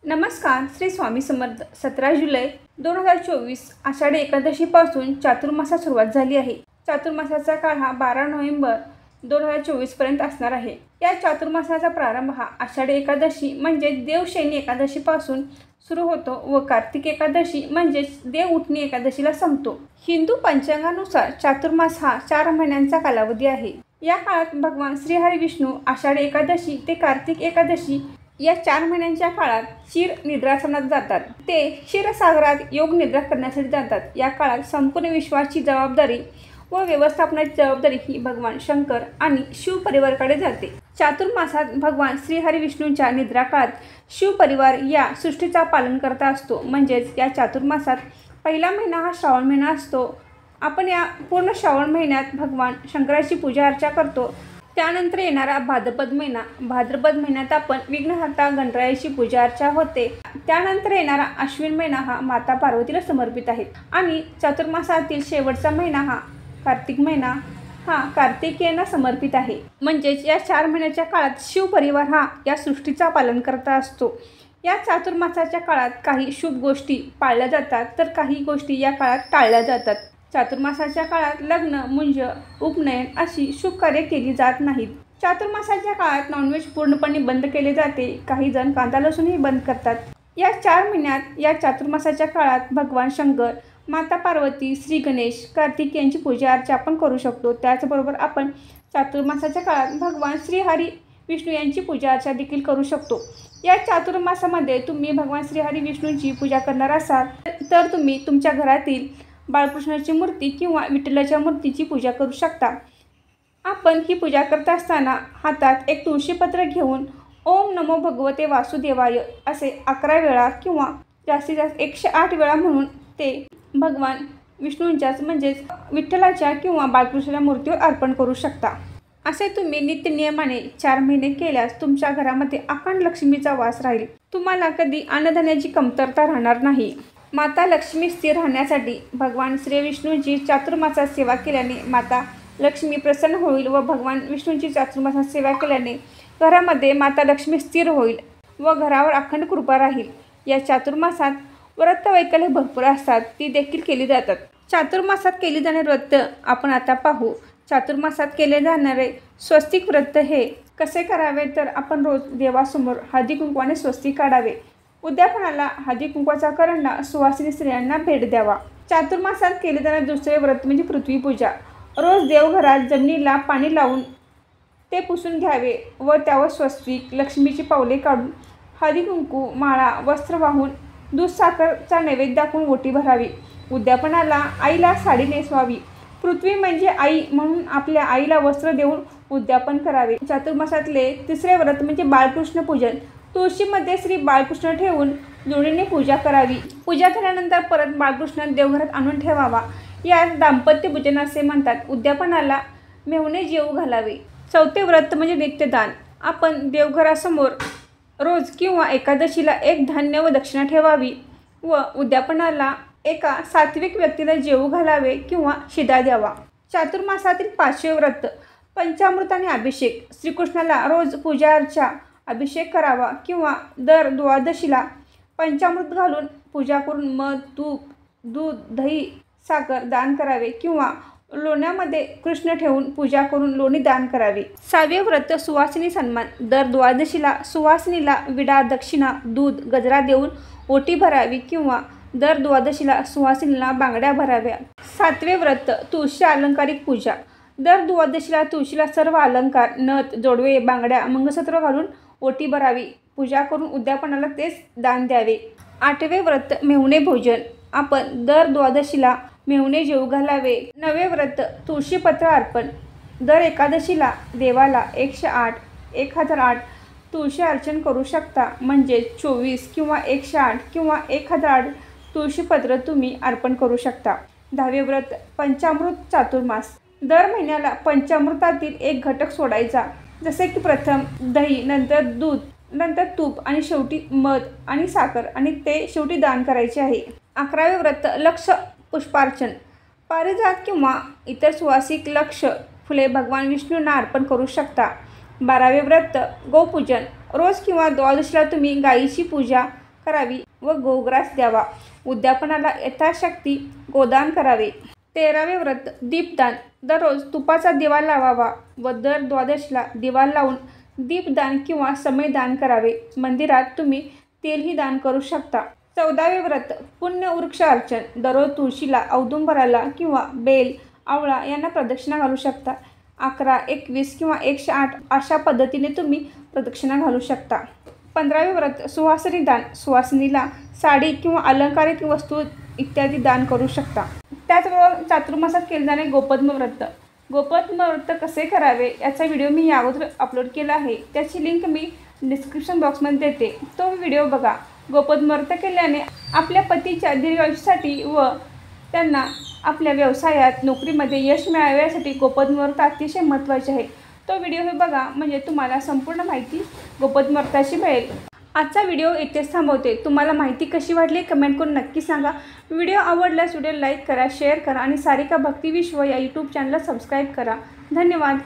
नमस्कार. श्री स्वामी समर्थ. 17 जुलै 2024 आषाढी एकादशीपासून चातुर्मासास सुरुवात झाली आहे. चातुर्मासाचा काळ हा 12 नोव्हेंबर 2024 पर्यंत असणार आहे. या चातुर्मासाचा प्रारंभ हा आषाढी एकादशी म्हणजे देवशयनी एकादशीपासून सुरू होतो व कार्तिक एकादशी म्हणजेच देव उठणी एकादशीला संपतो. हिंदू पंचांगानुसार चातुर्मास हा 4 महिन्यांचा कालावधी आहे. या काळात भगवान श्रीहरी विष्णू आषाढी एकादशी ते कार्तिक एकादशी या 4 महिन्यांच्या काळात क्षीर निद्रासनात जातात. ते क्षीरसागरात योग निद्रा करण्यासाठी जातात. या काळात संपूर्ण विश्वाची जबाबदारी व व्यवस्थापनाची जबाबदारी ही भगवान शंकर आणि शिव परिवाराकडे जाते. चातुर्मासात भगवान श्रीहरी विष्णूंच्या निद्रा काळात शिव परिवार या सृष्टीचा पालन करता असतो. म्हणजेच या चातुर्मासात पहिला महिना हा श्रावण महिना असतो. आपण या पूर्ण श्रावण महिन्यात भगवान शंकराची पूजा अर्चा करतो. त्यानंतर येणारा भाद्रपद महिना. भाद्रपद महिन्यात आपण विघ्नहर्ता गणरायाची पूजा अर्चा होते. त्यानंतर येणारा अश्विन महिना हा माता पार्वतीला समर्पित आहे. आणि चातुर्मासातील शेवटचा महिना हा कार्तिक महिना हा कार्तिकेयांना समर्पित आहे. म्हणजेच या 4 महिन्याच्या काळात शिव परिवार हा या सृष्टीचा पालन करता असतो. या चातुर्मासाच्या काळात काही शुभ गोष्टी पाळल्या जातात तर काही गोष्टी या काळात टाळल्या जातात. चातुर्मासाच्या काळात लग्न, मुंज, उपनयन अशी शुभ कार्य केली जात नाहीत. चातुर्मासाच्या काळात नॉनव्हेज पूर्णपणे बंद केले जाते. काही जण कांदा लसूणही बंद करतात. या 4 महिन्यात या चातुर्मासाच्या काळात भगवान शंकर, माता पार्वती, श्री गणेश, कार्तिक यांची पूजा अर्चा आपण करू शकतो. त्याचबरोबर आपण चातुर्मासाच्या काळात भगवान श्रीहरी विष्णू यांची पूजा अर्चा देखील करू शकतो. या चातुर्मासामध्ये तुम्ही भगवान श्रीहरी विष्णूंची पूजा करणार असाल तर तुम्ही तुमच्या घरातील बाळकृष्णाची मूर्ती किंवा विठ्ठलाच्या मूर्तीची पूजा करू शकता. आपण ही पूजा करत असताना हातात एक तुळशीपत्र घेऊन ओम नमो भगवते वासुदेवाय असे 11 वेळा किंवा जास्तीत जास्त 108 वेळा म्हणून ते भगवान विष्णूंच्याच म्हणजेच विठ्ठलाच्या किंवा बाळकृष्णाच्या मूर्तीवर अर्पण करू शकता. असे तुम्ही नित्यनियमाने 4 महिने केल्यास तुमच्या घरामध्ये अखंड लक्ष्मीचा वास राहील. तुम्हाला कधी अन्नधान्याची कमतरता राहणार नाही. माता लक्ष्मी स्थिर राहण्यासाठी भगवान श्री विष्णूंची चातुर्मासात सेवा केल्याने माता लक्ष्मी प्रसन्न होईल व भगवान विष्णूंची चातुर्मासात सेवा केल्याने घरामध्ये माता लक्ष्मी स्थिर होईल व घरावर अखंड कृपा राहील. या चातुर्मासात व्रत वैकल्ये भरपूर असतात, ती देखील केली जातात. चातुर्मासात केली जाणारे व्रत आपण आता पाहू. चातुर्मासात केले जाणारे स्वस्तिक व्रत हे कसे करावे तर आपण रोज देवासमोर हळदी कुंकवाने स्वस्तिक काढावे. उद्यापनाला हळदी कुंकवाचा करंडा सुवासिनी स्त्रियांना भेट द्यावा. चातुर्मासात केले जाणारे दुसरे व्रत म्हणजे पृथ्वीपूजा. रोज देवघरात जमिनीला पाणी लावून ते पुसून घ्यावे व त्यावर स्वस्तिक, लक्ष्मीची पावले काढून हळदी कुंकू, माळा, वस्त्र वाहून दूध साखरचा नैवेद्य दाखवून ओटी भरावी. उद्यापनाला आईला साडी नेसवावी. पृथ्वी म्हणजे आई म्हणून आपल्या आईला वस्त्र देऊन उद्यापन करावे. चातुर्मासातले तिसरे व्रत म्हणजे बाळकृष्ण पूजन. तुळशीमध्ये श्री बाळकृष्ण ठेवून जोडीने पूजा करावी. पूजा झाल्यानंतर परत बाळकृष्ण देवघरात आणून ठेवावा. यास दाम्पत्य पूजन असे म्हणतात. उद्यापनाला मेहुणे जेवू घालावे. चौथे व्रत म्हणजे नित्यदान. आपण देवघरासमोर रोज किंवा एकादशीला एक धान्य व दक्षिणा ठेवावी व उद्यापनाला एका सात्विक व्यक्तीला जेवू घालावे किंवा शिदा द्यावा. चातुर्मासातील 5वे व्रत पंचामृताने अभिषेक. श्रीकृष्णाला रोज पूजा अर्चा अभिषेक करावा किंवा दर द्वादशीला पंचामृत घालून पूजा करून मध, तूप, दूध, दही, साखर दान करावे किंवा लोण्यामध्ये कृष्ण ठेवून पूजा करून लोणी दान करावे. 6वे व्रत सुवासिनी सन्मान. दर द्वादशीला सुवासिनीला विडा, दक्षिणा, दूध, गजरा देऊन ओटी भरावी किंवा दर द्वादशीला सुवासिनीला बांगड्या भराव्या. 7वे व्रत तुळशी अलंकारिक पूजा. दर द्वादशीला तुळशीला सर्व अलंकार, नथ, जोडवे, बांगड्या, मंगळसूत्र घालून ओटी भरावी. पूजा करून उद्यापनाला तेच दान द्यावे. 8वे व्रत मेहुणे भोजन. आपण दर द्वादशीला मेहुणे जेवू घालावे. 9वे व्रत तुळशीपत्र अर्पण. दर एकादशीला देवाला 1008 तुळशी अर्चन करू शकता. म्हणजे 24 किंवा 108 किंवा 1008 तुळशीपत्र तुम्ही अर्पण करू शकता. 10वे व्रत पंचामृत चातुर्मास. दर महिन्याला पंचामृतातील एक घटक सोडायचा. जसे की प्रथम दही, नंतर दूध, नंतर तूप आणि शेवटी मध आणि साखर आणि ते शेवटी दान करायचे आहे. 11वे व्रत लक्ष पुष्पार्चन. पारिजात किंवा इतर सुवासिक लक्ष फुले भगवान विष्णूंना अर्पण करू शकता. 12वे व्रत गोपूजन. रोज किंवा द्वादशीला तुम्ही गायीची पूजा करावी व गोग्रास द्यावा. उद्यापनाला यथाशक्ती गोदान करावे. 13वे व्रत दीपदान. दररोज तुपाचा दिवा लावावा व दर द्वादशीला दिवा लावून दीपदान किंवा समयदान करावे. मंदिरात तुम्ही तेलही दान करू शकता. 14वे व्रत पुण्य वृक्ष अर्चन. दररोज तुळशीला, औदुंबराला किंवा बेल, आवळा यांना प्रदक्षिणा घालू शकता. 11, 21 किंवा 108 अशा पद्धतीने तुम्ही प्रदक्षिणा घालू शकता. 15वे व्रत सुवासिनी दान. सुवासिनीला साडी किंवा अलंकारिक वस्तू इत्यादी दान करू शकता. त्याचबरोबर चातुर्मासात केले जाणारे गोपद्म व्रत. गोपद्म व्रत कसे करावे याचा व्हिडिओ मी याअगोदर अपलोड केला आहे. त्याची लिंक मी डिस्क्रिप्शन बॉक्समध्ये देते. तो व्हिडिओ बघा. गोपद्म व्रत केल्याने आपल्या पतीच्या दीर्घायुष्यासाठी व त्यांना आपल्या व्यवसायात, नोकरीमध्ये यश मिळवण्यासाठी गोपद्म व्रत अतिशय महत्त्वाचे आहे. तो व्हिडिओ हे बघा, म्हणजे तुम्हाला संपूर्ण माहिती गोपद्म व्रताची मिळेल. आजचा व्हिडिओ इथेच थांबवते. तुम्हाला माहिती कशी वाटली कमेंट करून नक्की सांगा. व्हिडिओ आवडल्यास व्हिडिओ लाईक करा, शेअर करा आणि सारिका भक्ती विश्व या यूट्यूब चॅनलला सबस्क्राईब करा. धन्यवाद.